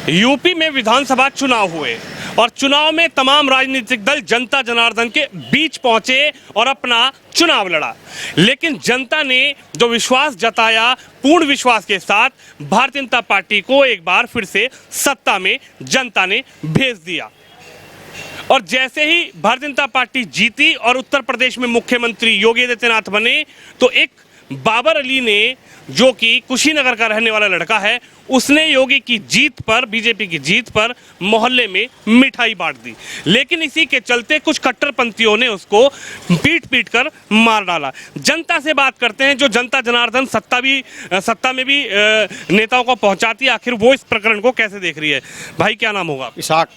UP में विधानसभा चुनाव हुए और चुनाव में तमाम राजनीतिक दल जनता जनार्दन के बीच पहुंचे और अपना चुनाव लड़ा। लेकिन जनता ने जो विश्वास जताया, पूर्ण विश्वास के साथ भारतीय जनता पार्टी को एक बार फिर से सत्ता में जनता ने भेज दिया। और जैसे ही भारतीय जनता पार्टी जीती और उत्तर प्रदेश में मुख्यमंत्री योगी आदित्यनाथ बने, तो एक बाबर अली ने, जो कि कुशीनगर का रहने वाला लड़का है, उसने योगी की जीत पर, बीजेपी की जीत पर मोहल्ले में मिठाई बांट दी। लेकिन इसी के चलते कुछ कट्टरपंथियों ने उसको पीट पीट कर मार डाला। जनता से बात करते हैं, जो जनता जनार्दन सत्ता में भी नेताओं को पहुंचाती है, आखिर वो इस प्रकरण को कैसे देख रही है। भाई क्या नाम होगा? इशाक,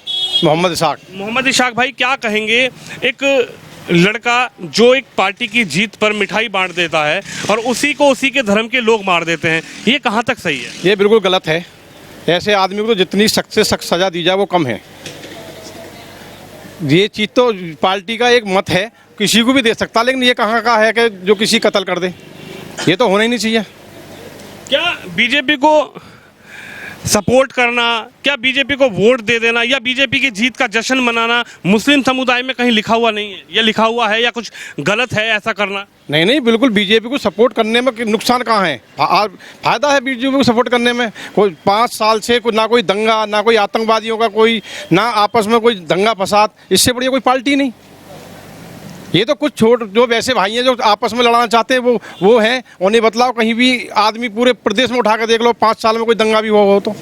मोहम्मद इशाक। मोहम्मद इशाक भाई, क्या कहेंगे, एक लड़का जो एक पार्टी की जीत पर मिठाई बांट देता है और उसी को उसी के धर्म के लोग मार देते हैं, ये कहाँ तक सही है? ये बिल्कुल गलत है। ऐसे आदमी को तो जितनी सख्त से सख्त सज़ा दी जाए वो कम है। ये चीज़ तो पार्टी का एक मत है, किसी को भी दे सकता, लेकिन ये कहाँ का है कि जो किसी कत्ल कर दे? ये तो होना ही नहीं चाहिए। क्या बीजेपी को सपोर्ट करना, क्या बीजेपी को वोट दे देना या बीजेपी की जीत का जश्न मनाना मुस्लिम समुदाय में कहीं लिखा हुआ नहीं है? या लिखा हुआ है या कुछ गलत है ऐसा करना? नहीं नहीं, बिल्कुल बीजेपी को सपोर्ट करने में नुकसान कहाँ है? फायदा है बीजेपी को सपोर्ट करने में। कोई 5 साल से ना कोई दंगा, ना कोई आतंकवादियों का कोई, ना आपस में कोई दंगा फसाद, इससे बढ़िया कोई पार्टी नहीं। ये तो कुछ जो वैसे भाई हैं जो आपस में लड़ाना चाहते हैं वो हैं। उन्हें बतलाओ, कहीं भी आदमी पूरे प्रदेश में उठा कर देख लो, 5 साल में कोई दंगा भी हुआ हो तो,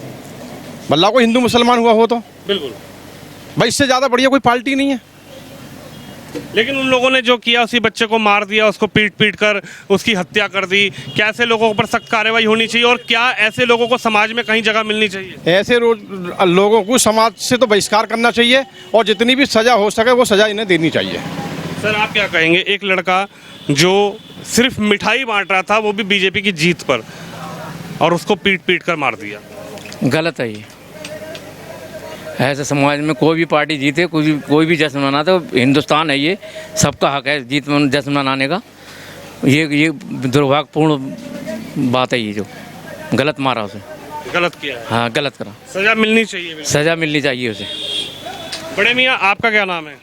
बल्ला कोई हिंदू मुसलमान हुआ हो तो, बिल्कुल भाई इससे ज़्यादा बढ़िया कोई पार्टी नहीं है। लेकिन उन लोगों ने जो किया, उसी बच्चे को मार दिया, उसको पीट पीट कर उसकी हत्या कर दी। क्या ऐसे लोगों पर सख्त कार्रवाई होनी चाहिए और क्या ऐसे लोगों को समाज में कहीं जगह मिलनी चाहिए? ऐसे लोगों को समाज से तो बहिष्कार करना चाहिए और जितनी भी सज़ा हो सके वो सज़ा इन्हें देनी चाहिए। सर आप क्या कहेंगे, एक लड़का जो सिर्फ मिठाई बांट रहा था, वो भी बीजेपी की जीत पर, और उसको पीट पीट कर मार दिया? गलत है ये। ऐसे समाज में कोई भी पार्टी जीते, कोई भी जश्न मनाता है, हिंदुस्तान है, ये सबका हक है जीत जश्न मनाने का। ये दुर्भाग्यपूर्ण बात है, ये जो गलत मारा उसे, गलत किया है। हाँ गलत करा, सजा मिलनी चाहिए। सजा मिलनी चाहिए उसे। बड़े मियाँ आपका क्या नाम है?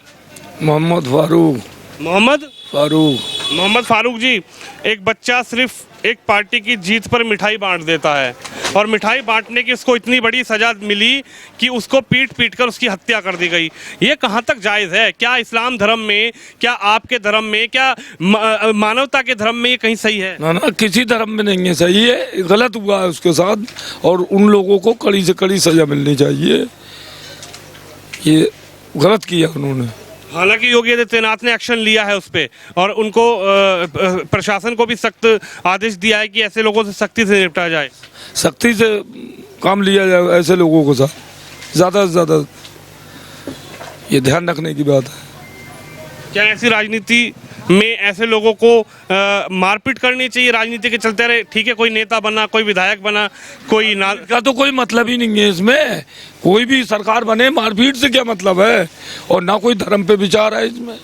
मोहम्मद फारूक। मोहम्मद फारूक जी, एक बच्चा सिर्फ एक पार्टी की जीत पर मिठाई बांट देता है और मिठाई बांटने की उसको इतनी बड़ी सजा मिली कि उसको पीट पीट कर उसकी हत्या कर दी गई। ये कहाँ तक जायज़ है? क्या इस्लाम धर्म में, क्या आपके धर्म में, क्या मानवता के धर्म में ये कहीं सही है? ना, किसी धर्म में नहीं है सही है, गलत हुआ है उसके साथ और उन लोगों को कड़ी से कड़ी सजा मिलनी चाहिए। ये गलत किया उन्होंने। हालांकि योगी आदित्यनाथ ने एक्शन लिया है उस पर और उनको प्रशासन को भी सख्त आदेश दिया है कि ऐसे लोगों से सख्ती से निपटा जाए, सख्ती से काम लिया जाए ऐसे लोगों को साथ, ज़्यादा से ज़्यादा ये ध्यान रखने की बात है। क्या ऐसी राजनीति में ऐसे लोगों को मारपीट करनी चाहिए? राजनीति के चलते रहे, ठीक है, कोई नेता बना, कोई विधायक बना, कोई ना का तो कोई मतलब ही नहीं है इसमें। कोई भी सरकार बने, मारपीट से क्या मतलब है? और ना कोई धर्म पे विचार है इसमें,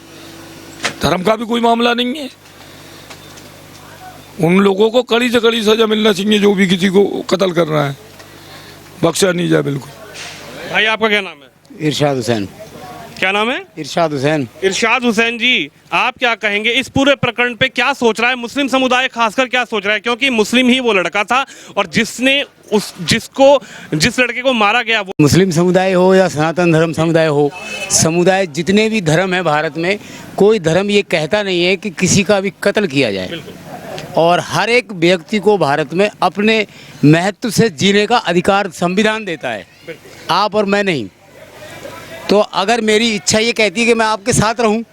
धर्म का भी कोई मामला नहीं है। उन लोगों को कड़ी से कड़ी सजा मिलना चाहिए जो भी किसी को कत्ल कर रहा है, बख्शा नहीं जाए बिल्कुल। भाई आपका क्या नाम है? इरशाद हुसैन। क्या नाम है? इरशाद हुसैन। इरशाद हुसैन जी, आप क्या कहेंगे इस पूरे प्रकरण पे? क्या सोच रहा है मुस्लिम समुदाय, खासकर क्या सोच रहा है? क्योंकि मुस्लिम ही वो लड़का था और जिस लड़के को मारा गया वो मुस्लिम समुदाय हो या सनातन धर्म समुदाय हो, समुदाय जितने भी धर्म है भारत में, कोई धर्म ये कहता नहीं है कि किसी का भी कत्ल किया जाए। और हर एक व्यक्ति को भारत में अपने महत्व से जीने का अधिकार संविधान देता है, आप और मैं नहीं। तो अगर मेरी इच्छा ये कहती है कि मैं आपके साथ रहूं,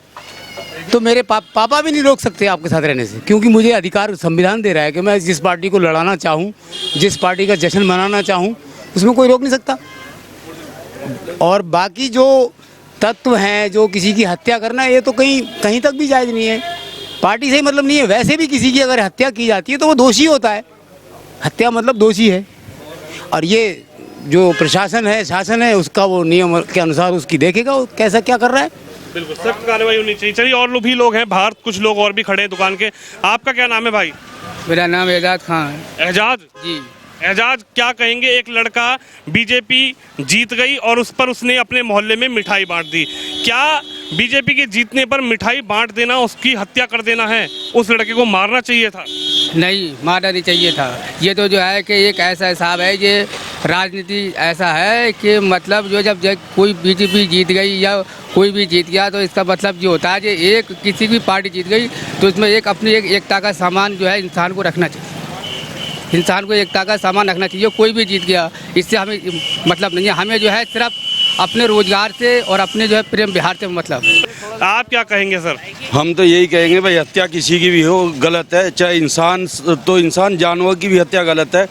तो मेरे पापा भी नहीं रोक सकते आपके साथ रहने से, क्योंकि मुझे अधिकार संविधान दे रहा है कि मैं जिस पार्टी को लड़ाना चाहूं, जिस पार्टी का जश्न मनाना चाहूं, उसमें कोई रोक नहीं सकता। और बाकी जो तत्व हैं, जो किसी की हत्या करना, ये तो कहीं तक भी जायज़ नहीं है। पार्टी से ही मतलब नहीं है। वैसे भी किसी की अगर हत्या की जाती है तो वो दोषी होता है, हत्या मतलब दोषी है। और ये जो प्रशासन है, शासन है, उसका वो नियम के अनुसार उसकी देखेगा वो कैसा क्या कर रहा है। बिल्कुल सख्त कार्रवाई होनी चाहिए। चलिए, और भी लोग हैं बाहर, कुछ लोग और भी खड़े हैं दुकान के। आपका क्या नाम है भाई? मेरा नाम एजाज खान है। एजाज जी। एजाज क्या कहेंगे, एक लड़का बीजेपी जीत गई और उस पर उसने अपने मोहल्ले में मिठाई बांट दी, क्या बीजेपी के जीतने पर मिठाई बांट देना उसकी हत्या कर देना है? उस लड़के को मारना चाहिए था? नहीं, मारना नहीं चाहिए था। ये तो जो है कि एक ऐसा हिसाब है, ये राजनीति ऐसा है कि मतलब जो जब कोई बीजेपी जीत गई या कोई भी जीत गया तो इसका मतलब ये होता है कि एक किसी भी पार्टी जीत गई तो इसमें एक अपनी एक एकता का सामान जो है इंसान को रखना चाहिए। इंसान को एकता का सामान रखना चाहिए। कोई भी जीत गया इससे हमें मतलब नहीं है। हमें जो है सिर्फ अपने रोजगार से और अपने जो है प्रेम बिहार से मतलब है। आप क्या कहेंगे सर? हम तो यही कहेंगे भाई, हत्या किसी की भी हो गलत है, चाहे इंसान तो इंसान, जानवर की भी हत्या गलत है।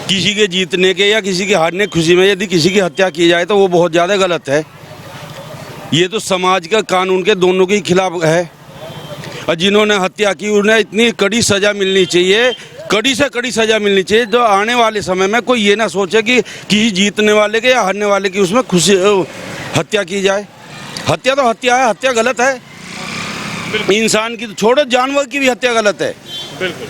किसी के जीतने के या किसी के हारने की खुशी में यदि किसी की हत्या की जाए तो वो बहुत ज़्यादा गलत है। ये तो समाज का कानून के दोनों के खिलाफ है और जिन्होंने हत्या की उन्हें इतनी कड़ी सज़ा मिलनी चाहिए, कड़ी से कड़ी सज़ा मिलनी चाहिए, जो आने वाले समय में कोई ये ना सोचे कि किसी जीतने वाले के या हारने वाले की उसमें खुशी हत्या की जाए। हत्या तो हत्या है, हत्या गलत है। इंसान की तो छोड़ो, जानवर की भी हत्या गलत है। बिल्कुल।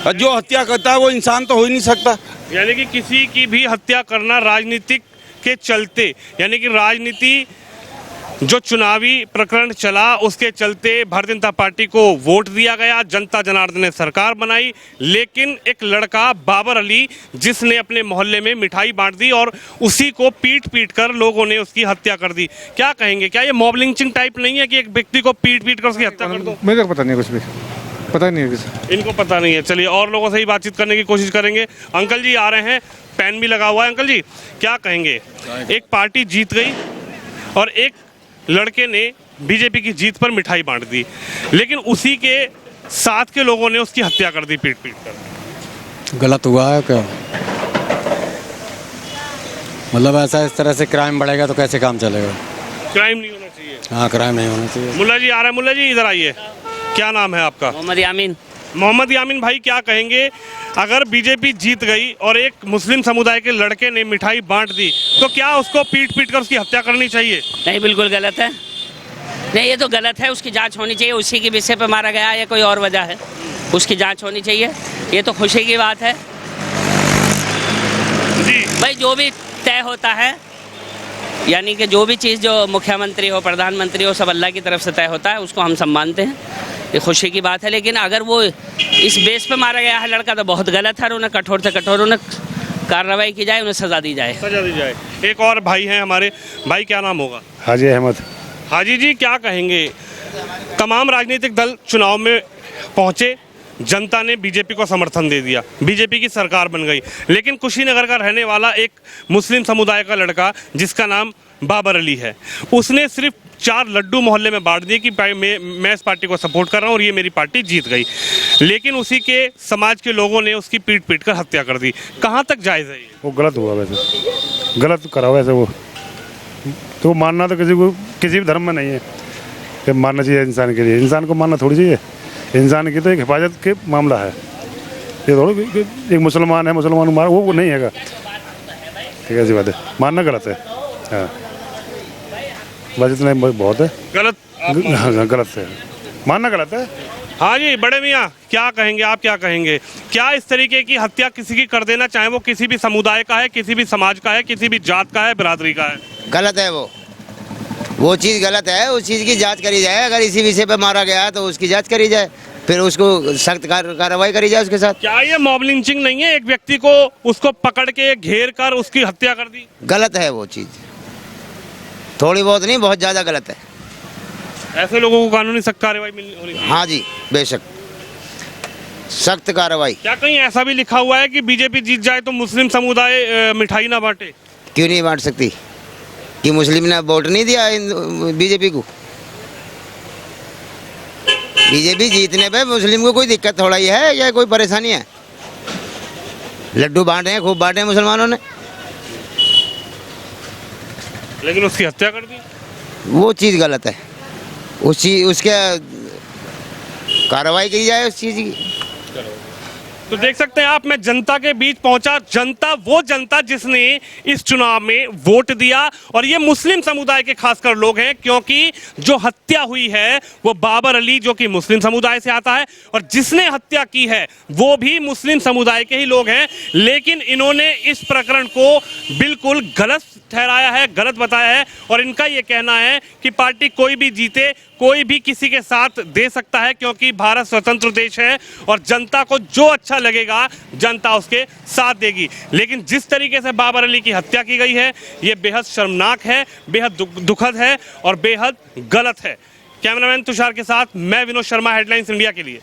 और जो हत्या करता है वो इंसान तो हो ही नहीं सकता। यानी कि किसी की भी हत्या करना राजनीतिक के चलते, यानी कि राजनीति जो चुनावी प्रकरण चला उसके चलते भारतीय जनता पार्टी को वोट दिया गया, जनता जनार्दन ने सरकार बनाई, लेकिन एक लड़का बाबर अली जिसने अपने मोहल्ले में मिठाई बांट दी और उसी को पीट पीट कर लोगों ने उसकी हत्या कर दी। क्या कहेंगे, क्या ये मॉब लिंचिंग टाइप नहीं है कि एक व्यक्ति को पीट पीट कर उसकी हत्या कर दो? मेरे को पता नहीं, कुछ भी पता नहीं है किसी। इनको पता नहीं है। चलिए और लोगों से ही बातचीत करने की कोशिश करेंगे। अंकल जी आ रहे हैं, पेन भी लगा हुआ है। अंकल जी क्या कहेंगे, एक पार्टी जीत गई और एक लड़के ने बीजेपी की जीत पर मिठाई बांट दी, लेकिन उसी के साथ के लोगों ने उसकी हत्या कर दी पीट पीट कर। गलत हुआ है क्या? मतलब ऐसा इस तरह से क्राइम बढ़ेगा तो कैसे काम चलेगा? क्राइम नहीं होना चाहिए। हाँ, क्राइम नहीं होना चाहिए। मुल्ला जी आ रहे हैं। मुल्ला जी इधर आइए, क्या नाम है आपका? मोहम्मद यामीन। मोहम्मद यामीन भाई क्या कहेंगे, अगर बीजेपी जीत गई और एक मुस्लिम समुदाय के लड़के ने मिठाई बांट दी तो क्या उसको पीट पीट कर उसकी हत्या करनी चाहिए? नहीं, बिल्कुल गलत है। नहीं, ये तो गलत है, उसकी जांच होनी चाहिए। उसी के विषय पे मारा गया या कोई और वजह है, उसकी जांच होनी चाहिए। ये तो खुशी की बात है जी भाई, जो भी तय होता है, यानी कि जो भी चीज़ जो मुख्यमंत्री हो, प्रधानमंत्री हो, सब अल्लाह की तरफ से तय होता है, उसको हम सम्मानते हैं। ये खुशी की बात है। लेकिन अगर वो इस बेस पे मारा गया है लड़का तो बहुत गलत है। उन्हें कठोर से कठोर उन्हें कार्रवाई की जाए, उन्हें सजा दी जाए। सजा दी जाए। एक और भाई हैं हमारे, भाई क्या नाम होगा? हाजी अहमद। हाजी जी क्या कहेंगे, तमाम राजनीतिक दल चुनाव में पहुंचे, जनता ने बीजेपी को समर्थन दे दिया, बीजेपी की सरकार बन गई, लेकिन कुशीनगर का रहने वाला एक मुस्लिम समुदाय का लड़का जिसका नाम बाबर अली है, उसने सिर्फ 4 लड्डू मोहल्ले में बांट दिए कि मैं इस पार्टी को सपोर्ट कर रहा हूँ और ये मेरी पार्टी जीत गई, लेकिन उसी के समाज के लोगों ने उसकी पीट पीट कर हत्या कर दी। कहाँ तक जायज़ है ये? वो गलत हुआ, वैसे गलत करा वैसे वो तो मारना तो किसी भी धर्म में नहीं है कि मारना चाहिए इंसान के लिए। इंसान को मारना थोड़ी चाहिए, इंसान की तो एक हिफाजत के मामला है। ये थोड़ी एक मुसलमान है, मुसलमान मार वो नहीं है, ठीक है, ऐसी बात है, मारना गलत है। हाँ बस इतना बहुत है। गलत हाँ, गलत है, मानना गलत है। हाँ जी, बड़े मियाँ क्या कहेंगे, आप क्या कहेंगे, क्या इस तरीके की हत्या किसी की कर देना, चाहे वो किसी भी समुदाय का है, किसी भी समाज का है, किसी भी जात का है, बिरादरी का है? गलत है। वो चीज़ गलत है, उस चीज़ की जांच करी जाए। अगर इसी विषय पे मारा गया है तो उसकी जांच करी जाए, फिर उसको सख्त कार्रवाई करी जाए उसके साथ। क्या ये मॉब लिंचिंग नहीं है, एक व्यक्ति को उसको पकड़ के घेर कर उसकी हत्या कर दी? गलत है वो चीज़, थोड़ी बहुत नहीं, बहुत ज़्यादा गलत है। ऐसे लोगों को कानूनी सख्त कार्रवाई मिलनी होनी चाहिए। हाँ जी, बेशक सख्त कार्रवाई। क्या कहीं ऐसा भी लिखा हुआ है कि बीजेपी जीत जाए तो मुस्लिम समुदाय मिठाई ना बांटे? क्यों नहीं बांट सकती? कि मुस्लिम ने वोट नहीं दिया बीजेपी को? बीजेपी जीतने पे मुस्लिम को कोई दिक्कत थोड़ा ही है या कोई परेशानी है? लड्डू बांटे हैं, खूब बांटे हैं मुसलमानों ने, लेकिन उसकी हत्या कर दी। वो चीज़ गलत है। उसके कार्रवाई की जाए उस चीज़ की। तो देख सकते हैं आप, मैं जनता के बीच पहुंचा। जनता, वो जनता जिसने इस चुनाव में वोट दिया, और ये मुस्लिम समुदाय के खासकर लोग हैं, क्योंकि जो हत्या हुई है वो बाबर अली जो कि मुस्लिम समुदाय से आता है, और जिसने हत्या की है वो भी मुस्लिम समुदाय के ही लोग हैं। लेकिन इन्होंने इस प्रकरण को बिल्कुल गलत ठहराया है, गलत बताया है, और इनका ये कहना है कि पार्टी कोई भी जीते, कोई भी किसी के साथ दे सकता है, क्योंकि भारत स्वतंत्र देश है और जनता को जो अच्छा लगेगा जनता उसके साथ देगी। लेकिन जिस तरीके से बाबर अली की हत्या की गई है ये बेहद शर्मनाक है, बेहद दुखद है और बेहद गलत है। कैमरामैन तुषार के साथ मैं विनोद शर्मा, हेडलाइंस इंडिया के लिए।